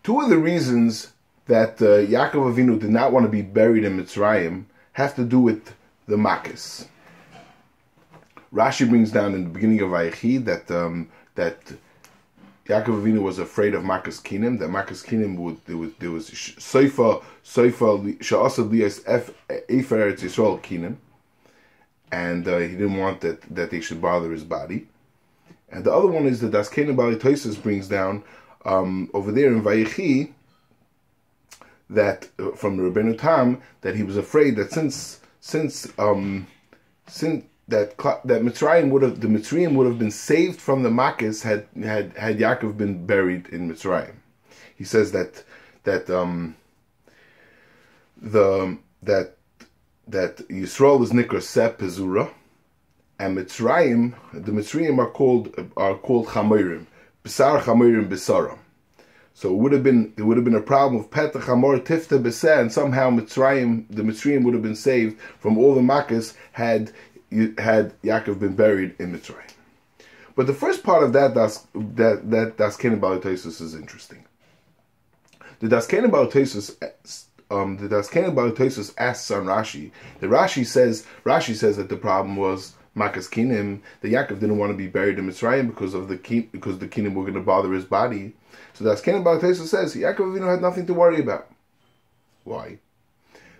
Two of the reasons that Yaakov Aveinu did not want to be buried in Mitzrayim have to do with the Makkos. Rashi brings down in the beginning of Vayechi that Yaakov Aveinu was afraid of Makkos Kinnim. That Makkos Kinnim there was Soifa Sha'asad Lias Efer Eretz Yisrael Kinnim, and he didn't want that they should bother his body. And the other one is that Daas Zekeinim Mibaalei Tosfus brings down over there in Vayechi that from Rabbeinu Tam that he was afraid that since that Mitzrayim would have been saved from the Makkos had Yaakov been buried in Mitzrayim. He says that Yisrael is nikra sep pezura, and the Mitzrayim are called chamorim, besar chamorim besaram. So it would have been a problem of petach hamor tifta beseh, and somehow the Mitzrayim would have been saved from all the Makkos had Yaakov been buried in Mitzrayim. But the first part of that Daas Zekeinim Mibaalei Tosfus is interesting. The Daas Zekeinim Mibaalei Tosfus asks on Rashi. The Rashi says that the problem was Makkos Kinnim, that Yaakov didn't want to be buried in Mitzrayim because the Kinnim were going to bother his body. So Daas Zekeinim Mibaalei Tosfus says Yaakov Aveinu had nothing to worry about. Why?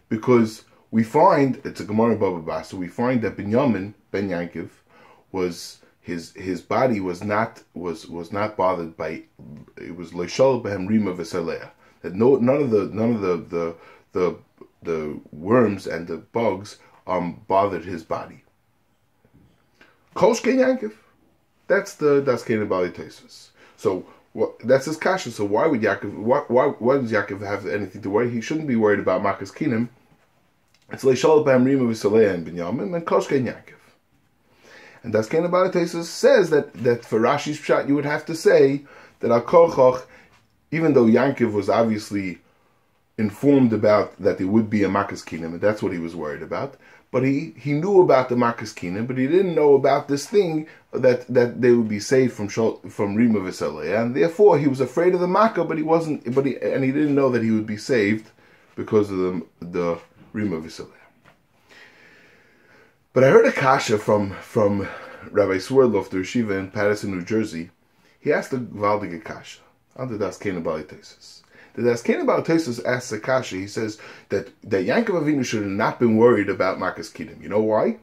Because we find, it's a Gemarrah Baba Basra, we find that Binyamin ben Yaakov his body was not bothered by, it was loishal behem rima v'saleh, that none of the worms and the bugs bothered his body. Kolshkein Yaakov, that's the Daas Zekeinim Mibaalei Tosfus. So that's his kasha. So why does Yaakov have anything to worry? He shouldn't be worried about Makkos Kinnim. It's leishal b'hem rima v'saleh and Binyamin and Kolshkein Yaakov. And Daas Zekeinim Mibaalei Tosfus says that for Rashi's pshat you would have to say that al kochach, even though Yaakov was obviously informed about that there would be a Makkos Kinnim, and that's what he was worried about, but he knew about the Makkos Kinnim, but he didn't know about this thing that they would be saved from rima v'saleh, and therefore he was afraid of the Makkah, but he didn't know that he would be saved because of the rima v'saleh. But I heard a kasha from Rabbi Swerdloff, the Yeshiva in Patterson, New Jersey. He asked a Gvaldige kasha on the Daas Zekeinim Mibaalei Tosfus. The Daas Zekeinim Mibaalei Tosfus asks a kasha. He says that Yaakov Aveinu should have not been worried about Makkos Kinnim. You know why?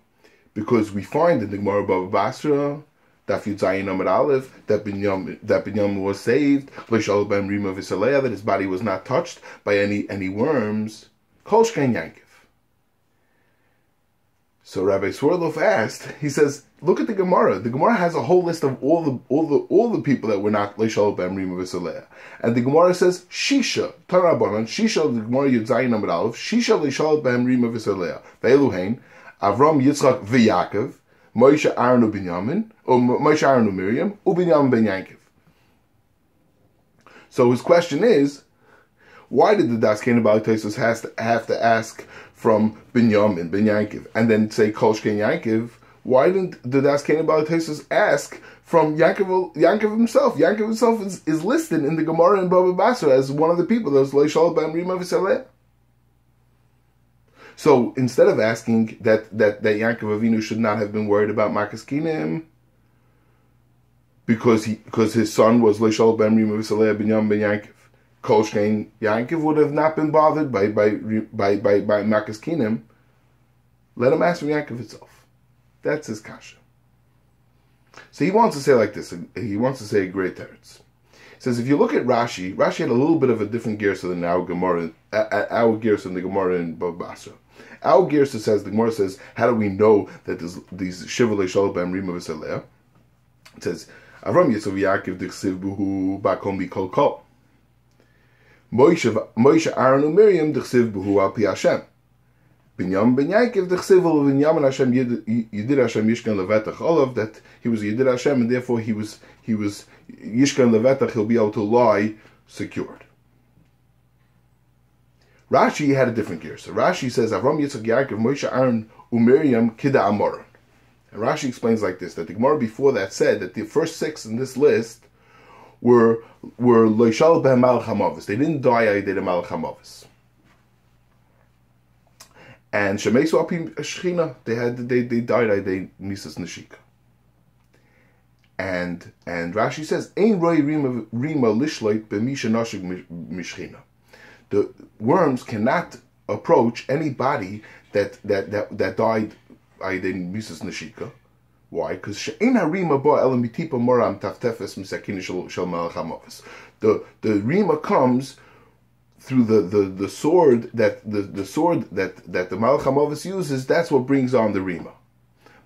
Because we find in the Gemarrah Baba Basra, Daf Yud Zayin Amud Aleph, that Binyamin was saved, Leishal ben Rima v'Saleh, that his body was not touched by any worms. Kolshkein Yaakov. So Rabbi Swerdloff asked, he says, look at the Gemarrah. The Gemarrah has a whole list of all the people that were not Leishal ben Rima v'Saleh. And the Gemarrah says, Shisha, Tanabanan, Shisha, the Gemarrah Yud Zayin Amud Aleph, Shisha Leishal ben Rima v'Saleh. Ve'eluhein, Avram, Yitzchak, v'Yaakov, Moshe, Aaron, Binyamin, or Moshe, Aaron, Miriam, Binyamin ben Yaakov. So his question is, why did the Daas Zekeinim Mibaalei Tosfus have to ask from Binyamin ben Yaakov and then say Kolshkein Yaakov? Why didn't the Daas Zekeinim Mibaalei Tosfus ask from Yaakov himself? Yaakov himself is listed in the Gemarrah in Baba Basra as one of the people that was Leishal ben Rima v'Saleh. So instead of asking that Yaakov Aveinu should not have been worried about Makkos Kinnim because his son was Leishal ben Rima v'Saleh Binyamin ben Yaakov, Kolshkein Yaakov would have not been bothered by Makkos Kinnim. Let him ask from Yaakov itself. That's his kasha. So he wants to say like this. He wants to say a great teretz. He says if you look at Rashi had a little bit of a different gersa than our gersa in the Gemarrah in Baba Basra. Our gersa says, the Gemarrah says, how do we know that these Shiva Leishal ben Rima v'Saleh? It says, Avram Yitzchak v'Yaakov d'chsiv b'hu bakom b'kol kol. Moshe, Aaron, and Miriam d'chsiv b'hu al pi Hashem. Binyamin ben Yaakov d'chsiv v'Binyamin Hashem Yidid Hashem Yishkan levetach olav, that he was Yidid Hashem and therefore he was Yishkan levetach, he'll be able to lie secured. Rashi had a different gear. So Rashi says, Avram, Yitzchak, Yaakov, Moshe, Aaron, Miriam, Kida Amoran. And Rashi explains like this, that the Gemarrah before that said that the first 6 in this list were loishal behem malach hamavis. They didn't die ayidei the malach hamavis. And shemesu api shechina, they died ayidei misas neshika. And Rashi says, "Ein roi rima lishloit b'misha nashig mishchina." The worms cannot approach any body that died ayidei misas neshika. Why? Because she'ein harima ba ela mitipa moram taftefes misakin shel malach hamavis. The rima comes through the sword that the sword that the malach hamavis uses. That's what brings on the rima.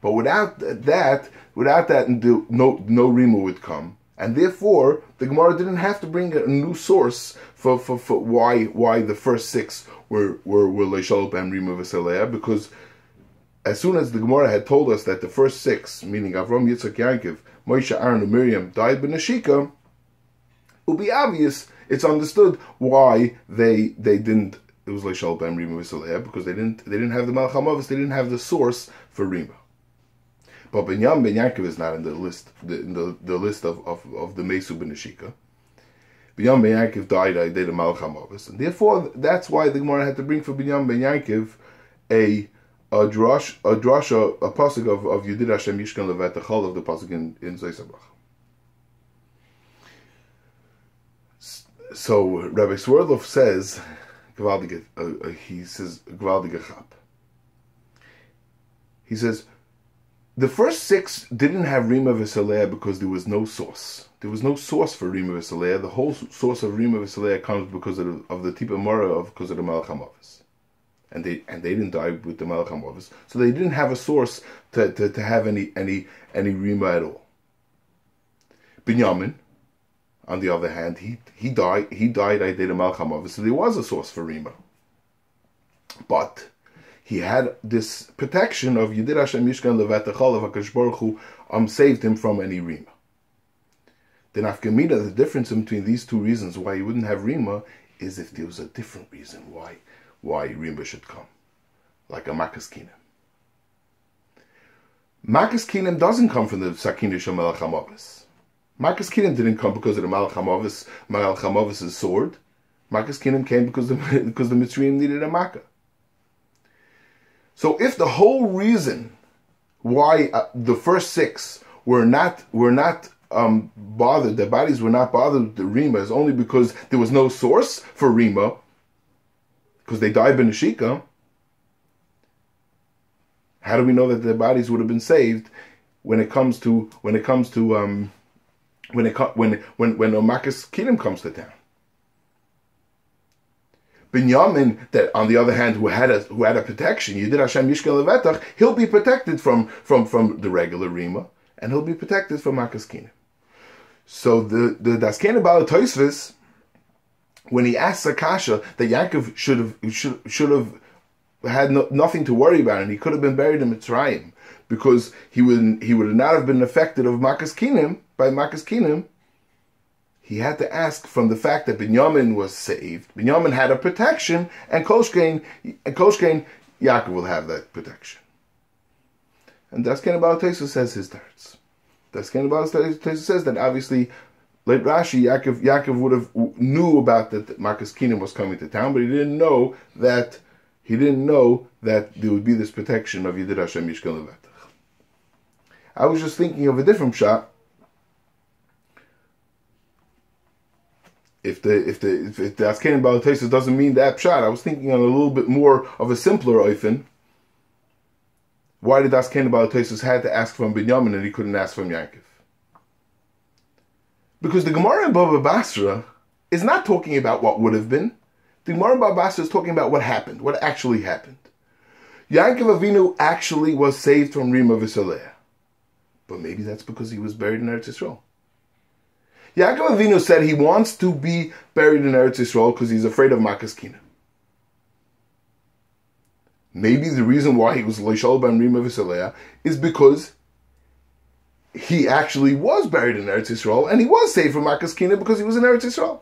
But without that, no rima would come, and therefore the Gemarrah didn't have to bring a new source for why the first 6 were leishal ben rima v'seleah, because as soon as the Gemarrah had told us that the first 6, meaning Avram, Yitzchak, Yaakov, Moshe, Aaron, and Miriam, died b'neshika, it will be obvious. It's understood why they didn't. It was leishal ben rima v'seleah because they didn't have the malach hamavis. They didn't have the source for rima. But Binyamin ben Yaakov is not in the list, the list of the Mesu ben Neshika. Binyamin ben Yaakov died the Malach HaMavis, and therefore that's why the Gemarrah had to bring for Binyamin ben Yaakov a pasuk of Yedid Hashem Yishkan Levet Echol of the pasuk in Zoysabach. So Rabbi Swerdloff says, he says Gvaldige Chap. He says, the first 6 didn't have Rima v'Saleah because there was no source. There was no source for Rima v'Saleah. The whole source of Rima v'Saleah comes because of the Tipa Mora, because of the Malach HaMavis. And they didn't die with the Malach HaMavis. So they didn't have a source to have any Rima at all. Binyamin, on the other hand, he died I did a Malach HaMavis, so there was a source for Rima. But he had this protection of Yedid Hashem Yishkan Levat Echol of HaKadosh Baruch Hu saved him from any Rima. The nafkamina, the difference between these 2 reasons why he wouldn't have Rima is if there was a different reason why Rima should come, like a Makkos Kinnim. Makkos Kinnim doesn't come from the Sakina Shel Melech HaMavis. Makkos Kinnim didn't come because of the Melech HaMavis' sword. Makkos Kinnim came because the Mitzrayim needed a Makkah. So if the whole reason why the first 6 were not bothered, their bodies were not bothered with the Rima, is only because there was no source for Rima, because they died b'neshika, how do we know that their bodies would have been saved when a Makkos Kinnim comes to town? Binyamin, that on the other hand, who had a protection, Yedid Hashem Yishkan Levetach, he'll be protected from the regular Rima, and he'll be protected from Makkos Kinnim. So the Daas Zekeinim Mibaalei Tosfus, when he asks Akasha that Yaakov should have had nothing to worry about, and he could have been buried in Mitzrayim because he would not have been affected of Makkos Kinnim by Makkos Kinnim. He had to ask from the fact that Binyamin was saved. Binyamin had a protection, and Koshkein Yaakov will have that protection. And Daas Zekeinim Mibaalei Tosfus says his darts. Daas Zekeinim Mibaalei Tosfus says that obviously, like Rashi, Yaakov would have knew about that Makkos Kinnim was coming to town, but he didn't know that there would be this protection of Yedid Hashem Yishkan Levetach. I was just thinking of a different shot. If Daas Zekeinim Mibaalei Tosfus doesn't mean that pshat, I was thinking on a little bit more of a simpler oifen. Why did Daas Zekeinim Mibaalei Tosfus had to ask from Binyamin and he couldn't ask from Yaakov? Because the Gemarrah in Baba Basra is not talking about what would have been. The Gemarrah in Baba Basra is talking about what happened, what actually happened. Yaakov Aveinu actually was saved from Rima v'Saleah. But maybe that's because he was buried in Eretz Yisrael. Yaakov Aveinu said he wants to be buried in Eretz Yisrael because he's afraid of Makkos Kinnim. Maybe the reason why he was Leishol ben Rima v'Saleah is because he actually was buried in Eretz Yisrael and he was saved from Makkos Kinnim because he was in Eretz Yisrael.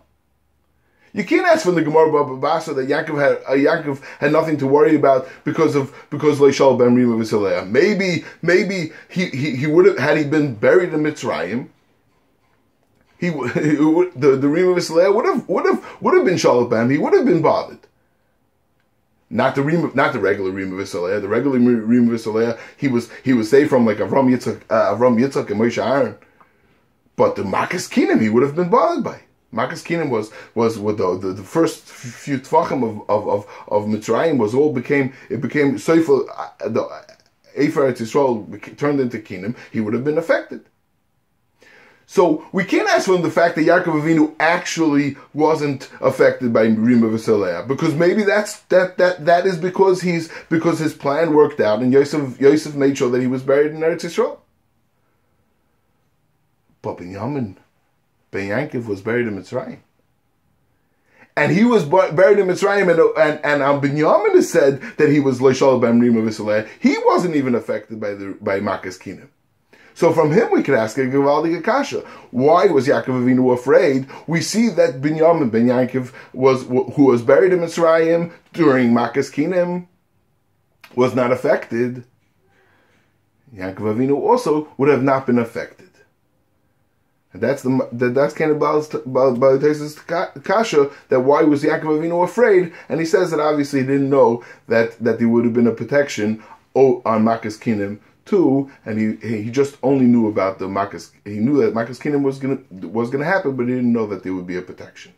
You can't ask from the Gemarrah Baba Basra that Yaakov had nothing to worry about because Leishol ben Rima v'Saleah. Maybe he would have, had he been buried in Mitzrayim, the Rima V'Saleh would have been Shalot Bam. He would have been bothered. Not the regular Rima V'Saleh. The regular Rima V'Saleh, he was saved from like Avram Yitzchak and Moshe Aaron. But the Makkos Kinnim, he would have been bothered by. Makkos Kinnim was with the first few tvachim of Mitzrayim became Seifel, the Efer Yisrael turned into Kinnim. He would have been affected. So we can't ask from the fact that Yaakov Aveinu actually wasn't affected by Rima V'Saleh, because maybe that is because his plan worked out and Yosef made sure that he was buried in Eretz Yisrael. But Binyamin Ben Yankov was buried in Mitzrayim. And he was buried in Mitzrayim, and Binyamin has said that he was Leishal Ben Rima V'Saleh. He wasn't even affected by Makkos Kinnim. So from him we could ask a Givaldi Kasha. Why was Yaakov Aveinu afraid? We see that Binyamin Ben Yankov who was buried in Mitzrayim during Makkos Kinnim was not affected. Yaakov Aveinu also would have not been affected. And that's kind of Baalei Tosfus Kasha, that why was Yaakov Aveinu afraid? And he says that obviously he didn't know that there would have been a protection on Makkos Kinnim too, and he just only knew about the Makkos. He knew that Makkos Kinnim was gonna happen, but he didn't know that there would be a protection.